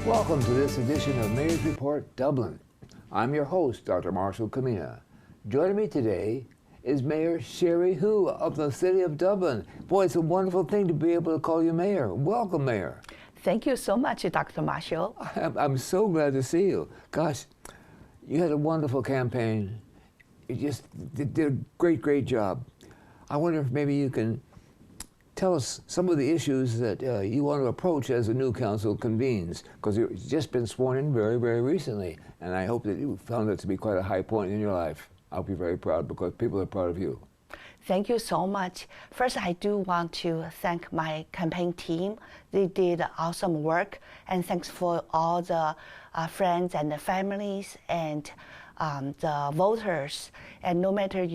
Welcome to this edition of Mayor's Report Dublin. I'm your host, Dr. Marshall Kamena. Joining me today is Mayor Sherry Hu of the City of Dublin. Boy, it's a wonderful thing to be able to call you Mayor. Welcome, Mayor. Thank you so much, Dr. Marshall. I'm so glad to see you. Gosh, you had a wonderful campaign. You just did a great job. I wonder if maybe you can tell us some of the issues that you want to approach as the new council convenes, because you've just been sworn in very recently, and I hope that you found it to be quite a high point in your life. I'll be very proud because people are proud of you. Thank you so much. First, I do want to thank my campaign team. They did awesome work, and thanks for all the friends and the families and the voters. And no matter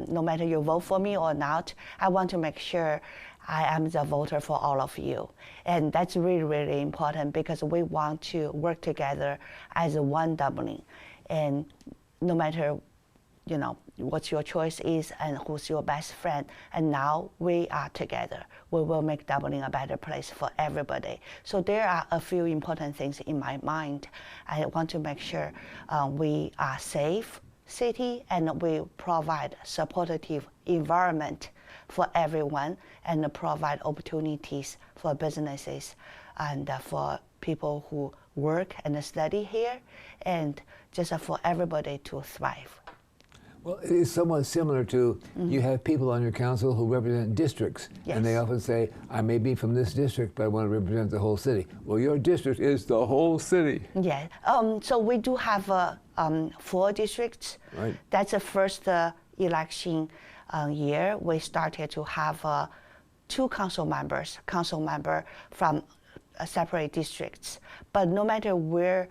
no matter you vote for me or not, I want to make sure I am the voter for all of you. And that's really important because we want to work together as one Dublin. And no matter, you know, what your choice is and who's your best friend, and now we are together. We will make Dublin a better place for everybody. So there are a few important things in my mind. I want to make sure we are safe city, and we provide supportive environment for everyone and provide opportunities for businesses and for people who work and study here, and just for everybody to thrive. Well, it is somewhat similar to you have people on your council who represent districts, Yes. and they often say, I may be from this district, but I want to represent the whole city. Well, your district is the whole city. Yeah, so we do have 4 districts. Right. That's the first election year. We started to have 2 council members from separate districts. But no matter where,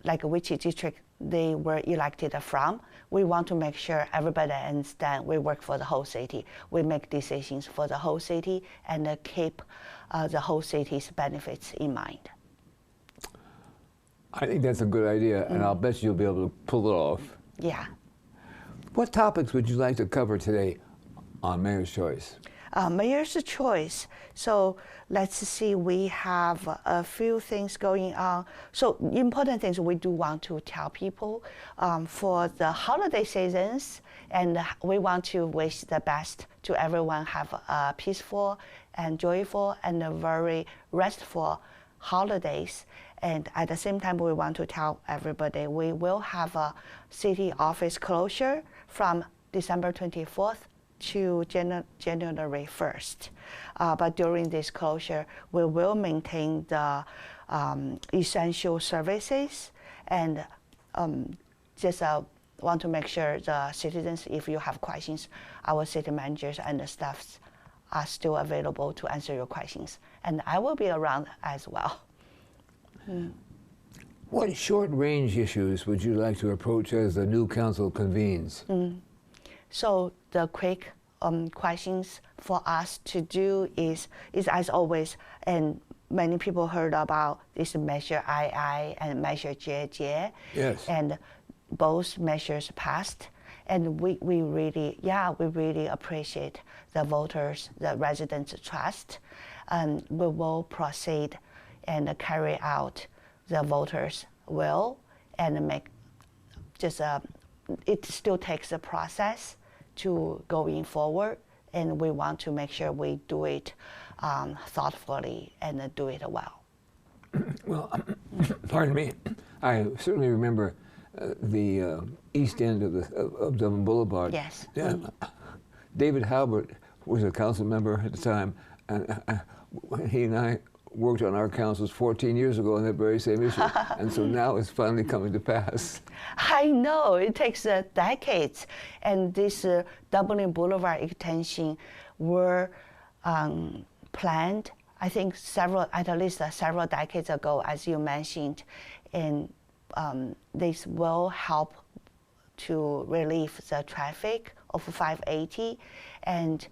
like which district they were elected from, we want to make sure everybody understands we work for the whole city. We make decisions for the whole city and keep the whole city's benefits in mind. I think that's a good idea, and I'll bet you'll be able to pull it off. Yeah. What topics would you like to cover today on Mayor's Choice? Mayor's Choice. So let's see, we have a few things going on. So important things we do want to tell people for the holiday seasons, and we want to wish the best to everyone, have a peaceful and joyful and a very restful holidays. And at the same time, we want to tell everybody we will have a city office closure from December 24th to January 1st. But during this closure, we will maintain the essential services, and just want to make sure the citizens, if you have questions, our city managers and the staffs are still available to answer your questions. And I will be around as well. What short-range issues would you like to approach as the new council convenes? So the quick questions for us to do is as always, and many people heard about this Measure II and Measure JJ. Yes. And both measures passed. And we really appreciate the voters, the residents' trust. And we will proceed and carry out the voters' will and make just it still takes a process to going forward, and we want to make sure we do it thoughtfully and do it well. Well, pardon me. I certainly remember the east end of Dublin Boulevard. Yes. David Halbert was a council member at the time, and he and I worked on our councils 14 years ago on that very same issue, and so now it's finally coming to pass. I know, it takes decades, and this Dublin Boulevard extension were planned, I think at least several decades ago, as you mentioned, and this will help to relieve the traffic of 580, and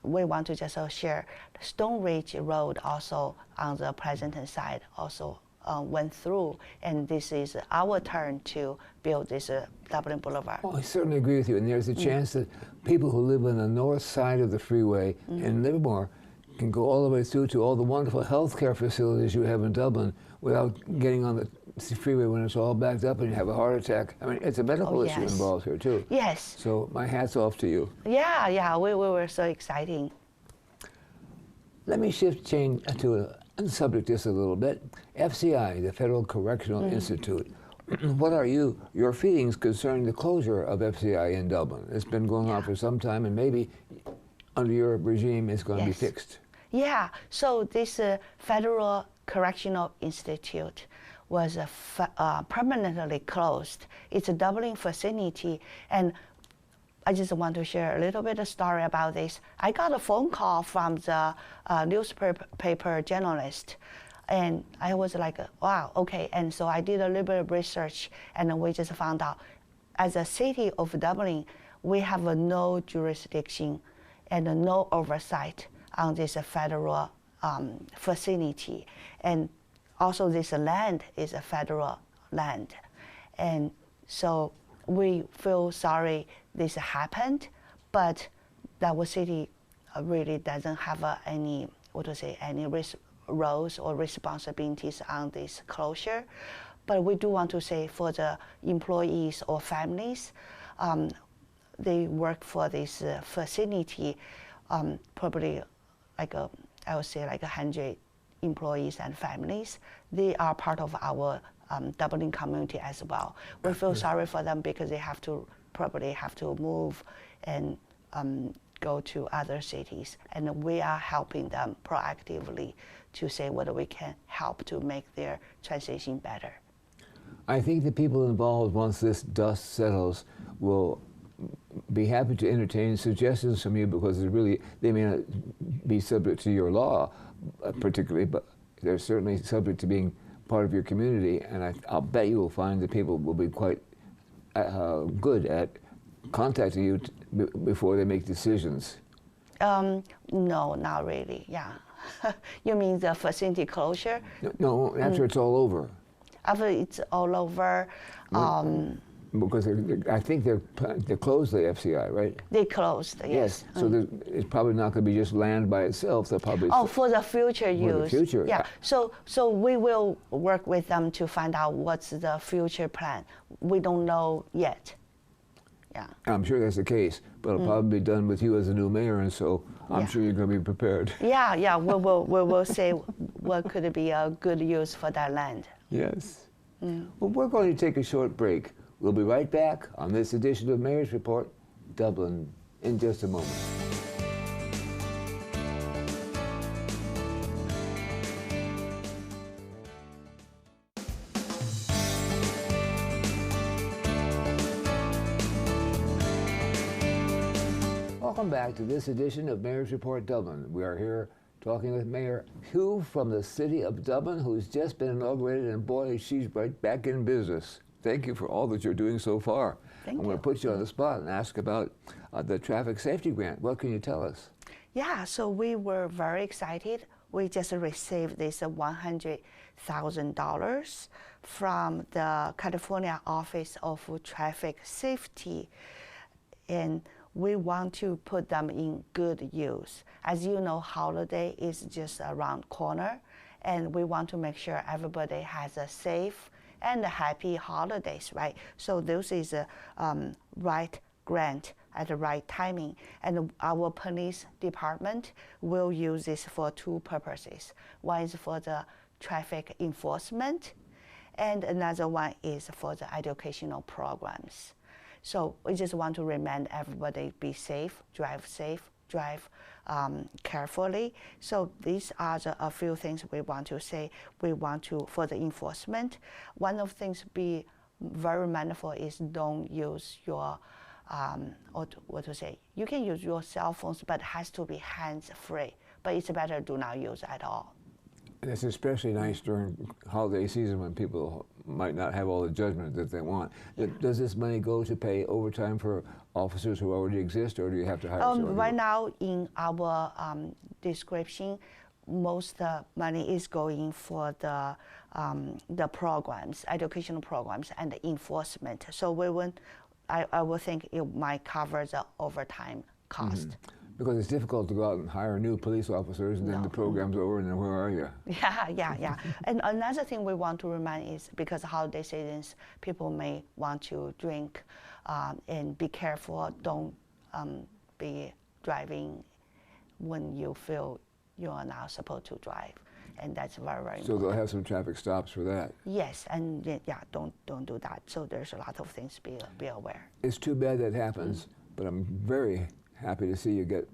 we want to just share Stone Ridge Road also on the Pleasanton side also went through, and this is our turn to build this Dublin Boulevard. Oh, I certainly agree with you, and there's a chance that people who live on the north side of the freeway in Livermore can go all the way through to all the wonderful healthcare facilities you have in Dublin without getting on the freeway when it's all backed up and you have a heart attack. I mean, it's a medical issue involved here too. Yes. So my hat's off to you. Yeah, we were so exciting. Let me change to a subject just a little bit. FCI, the Federal Correctional Institute. What are your feelings concerning the closure of FCI in Dublin? It's been going on for some time, and maybe under your regime it's going to be fixed. Yeah, so this Federal Correctional Institute was permanently closed. It's a Dublin facility, and I just want to share a little bit of story about this. I got a phone call from the newspaper journalist, and I was like, wow, okay. And so I did a little bit of research, and we just found out, as a city of Dublin, we have no jurisdiction and no oversight on this federal facility. And also this land is a federal land. And so we feel sorry this happened, but our city really doesn't have any roles or responsibilities on this closure. But we do want to say for the employees or families, they work for this facility, probably I would say like 100 employees and families. They are part of our Dublin community as well. We feel sorry for them because they probably have to move and go to other cities, and we are helping them proactively to say whether we can help to make their transition better. I think the people involved, once this dust settles, will be happy to entertain suggestions from you, because they may not be subject to your law particularly, but they're certainly subject to being part of your community, and I'll bet you will find that people will be quite good at contacting you before they make decisions. No, not really, yeah. You mean the facility closure? No, after it's all over. After it's all over. Because I think they closed the FCI, right? They closed, yes. So it's probably not going to be just land by itself. They'll probably for the future use. For the future. Yeah. So we will work with them to find out what's the future plan. We don't know yet. Yeah. I'm sure that's the case, but it'll probably be done with you as a new mayor, and so I'm sure you're going to be prepared. Yeah. We will say what could be a good use for that land. Yes. Well, we're going to take a short break. We'll be right back on this edition of Mayor's Report, Dublin, in just a moment. Welcome back to this edition of Mayor's Report, Dublin. We are here talking with Mayor Hugh from the city of Dublin, who's just been inaugurated, and boy, she's right back in business. Thank you for all that you're doing so far. Thank you. I'm going to put you on the spot and ask about the traffic safety grant. What can you tell us? Yeah, so we were very excited. We just received this $100,000 from the California Office of Traffic Safety, and we want to put them in good use. As you know, holiday is just around corner, and we want to make sure everybody has a safe and happy holidays, right? So this is a right grant at the right timing. And our police department will use this for two purposes. One is for the traffic enforcement, and another one is for the educational programs. So we just want to remind everybody, be safe, drive carefully. So these are a few things we want to say. We want to, for the enforcement, one of the things be very mindful is don't use your, you can use your cell phones, but it has to be hands-free. But it's better do not use at all. And it's especially nice during holiday season when people might not have all the judgment that they want. Does this money go to pay overtime for officers who already exist, or do you have to hire someone? Right now, in our description, most money is going for the programs, educational programs, and the enforcement. So I would think it might cover the overtime cost. Because it's difficult to go out and hire new police officers, and then No. the program's over, and then where are you? Yeah. And another thing we want to remind is because holiday seasons, people may want to drink, and be careful. Don't be driving when you feel you are not supposed to drive, and that's very, very So important. they'll have some traffic stops for that. Yes, and don't do that. So there's a lot of things be aware. It's too bad that happens, but I'm very happy to see you get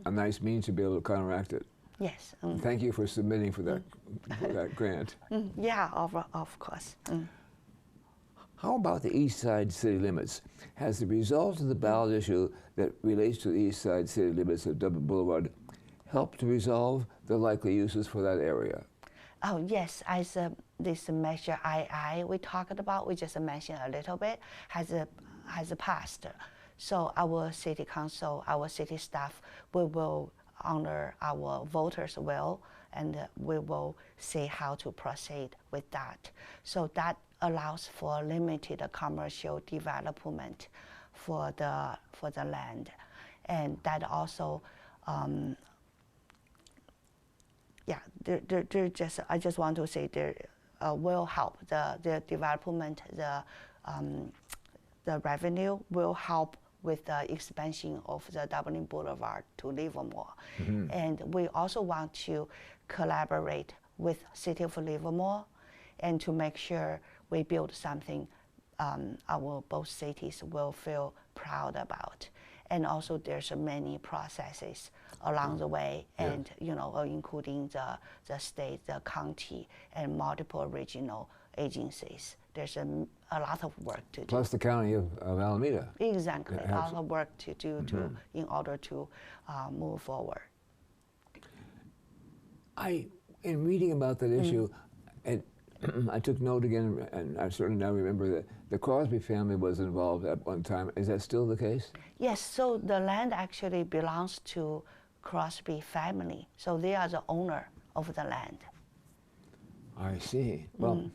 a nice means to be able to counteract it. Yes. Thank you for submitting for that grant. Yeah, of course. How about the East Side city limits? Has the result of the ballot issue that relates to the East Side city limits of Dublin Boulevard helped to resolve the likely uses for that area? Oh yes, as this measure II we talked about, we just mentioned a little bit, has passed. So our city council, our city staff, we will honor our voters' will, and we will see how to proceed with that. So that allows for limited commercial development for the land, and that also. I just want to say there will help the development, the revenue will help with the expansion of the Dublin Boulevard to Livermore. And we also want to collaborate with City of Livermore and to make sure we build something our both cities will feel proud about. And also there's many processes along the way, and including the state, the county, and multiple regional agencies. There's a lot of work to do. Plus the county of Alameda. Exactly, a lot of work to do in order to move forward. In reading about that issue, and I took note again, and I certainly now remember that the Crosby family was involved at one time. Is that still the case? Yes, so the land actually belongs to Crosby family. So they are the owner of the land. I see. Well,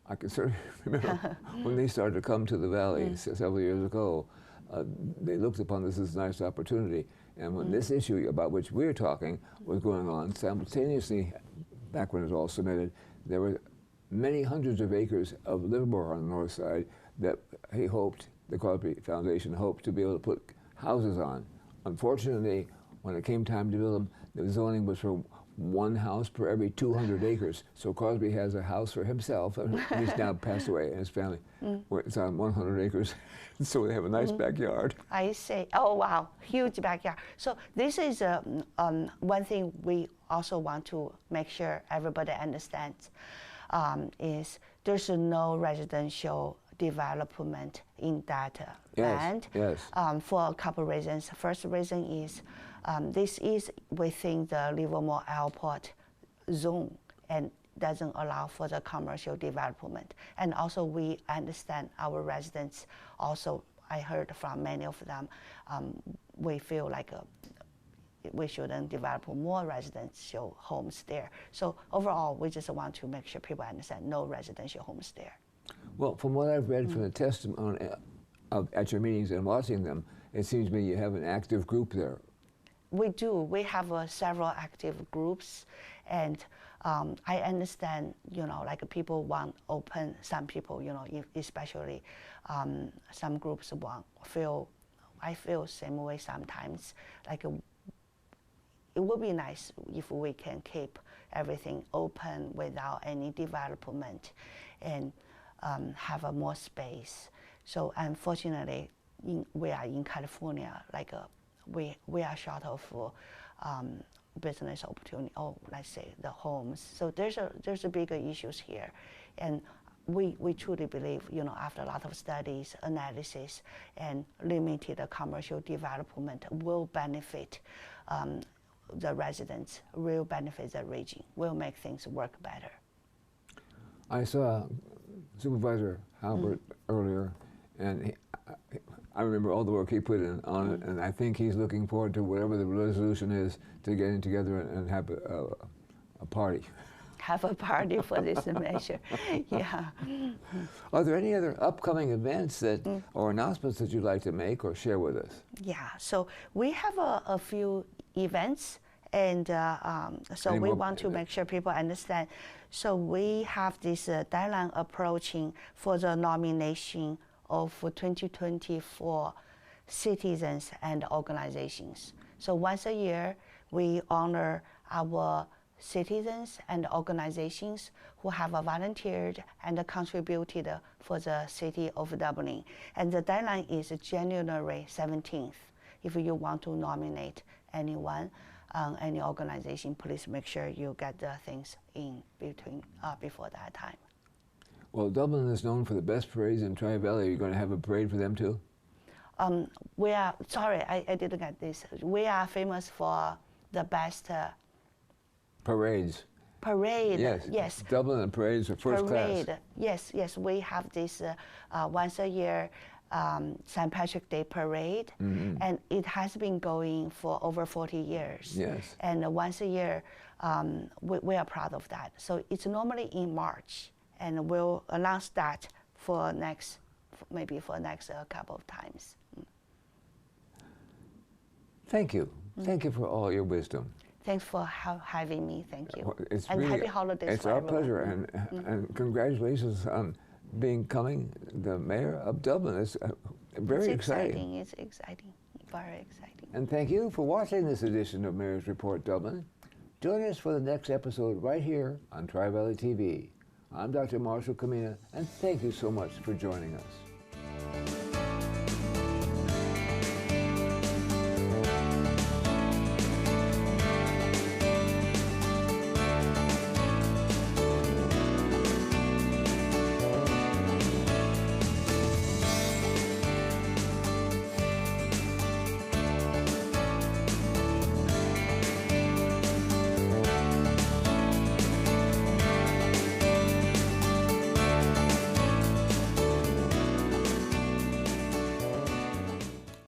I can certainly remember when they started to come to the valley several years ago, they looked upon this as a nice opportunity. And when this issue about which we're talking was going on, simultaneously, back when it was all submitted, there were many hundreds of acres of Livermore on the north side that he hoped, the Crosby Foundation hoped to be able to put houses on. Unfortunately, when it came time to build them, the zoning was for one house per every 200 acres. So Crosby has a house for himself, and he's now passed away, and his family, where it's on 100 acres. So they have a nice backyard. I see. Oh, wow, huge backyard. So this is one thing we also want to make sure everybody understands. Is there's no residential development in that land. Yes. For a couple reasons. First reason is this is within the Livermore Airport zone and doesn't allow for the commercial development. And also we understand our residents also, I heard from many of them, we feel like we shouldn't develop more residential homes there. So overall, we just want to make sure people understand no residential homes there. Well, from what I've read from the testimony at your meetings and watching them, it seems to me you have an active group there. We do. We have several active groups, and I understand, like people want open, some people, especially some groups I feel same way sometimes, like it would be nice if we can keep everything open without any development and have more space. So unfortunately, we are in California, like we are short of business opportunity, or let's say the homes. So there's a bigger issues here, and we truly believe, after a lot of studies, analysis, and limited commercial development will benefit the residents, will benefit the region, will make things work better. I saw Supervisor Halbert earlier, and I remember all the work he put in on it, and I think he's looking forward to whatever the resolution is to getting together and have a party. have a party for this measure. Yeah. Are there any other upcoming events that or announcements that you'd like to make or share with us? Yeah. So we have a few events, and so Any we more- want to make sure people understand. So we have this deadline approaching for the nomination of 2024 citizens and organizations. So once a year, we honor our citizens and organizations who have volunteered and contributed for the city of Dublin. And the deadline is January 17th. If you want to nominate anyone, any organization, please make sure you get the things in between before that time. Well, Dublin is known for the best parades in Tri-Valley. Are you going to have a parade for them too? We are, sorry, I didn't get this. We are famous for the best Parades. parade. Yes. Yes. Dublin and parades are first Parade. class. Yes, yes. We have this once a year St. Patrick's Day parade, and it has been going for over 40 years. Yes. And once a year, we are proud of that. So it's normally in March, and we'll announce that for next, maybe for next couple of times. Thank you. Thank you for all your wisdom. Thanks for having me. Thank you. Well, it's and really, happy holidays. It's for our everyone. pleasure, and congratulations on becoming the mayor of Dublin. It's very It's exciting. It's exciting. Very exciting. And thank you for watching this edition of Mayor's Report Dublin. Join us for the next episode right here on Tri-Valley TV. I'm Dr. Marshall Kamena, and thank you so much for joining us.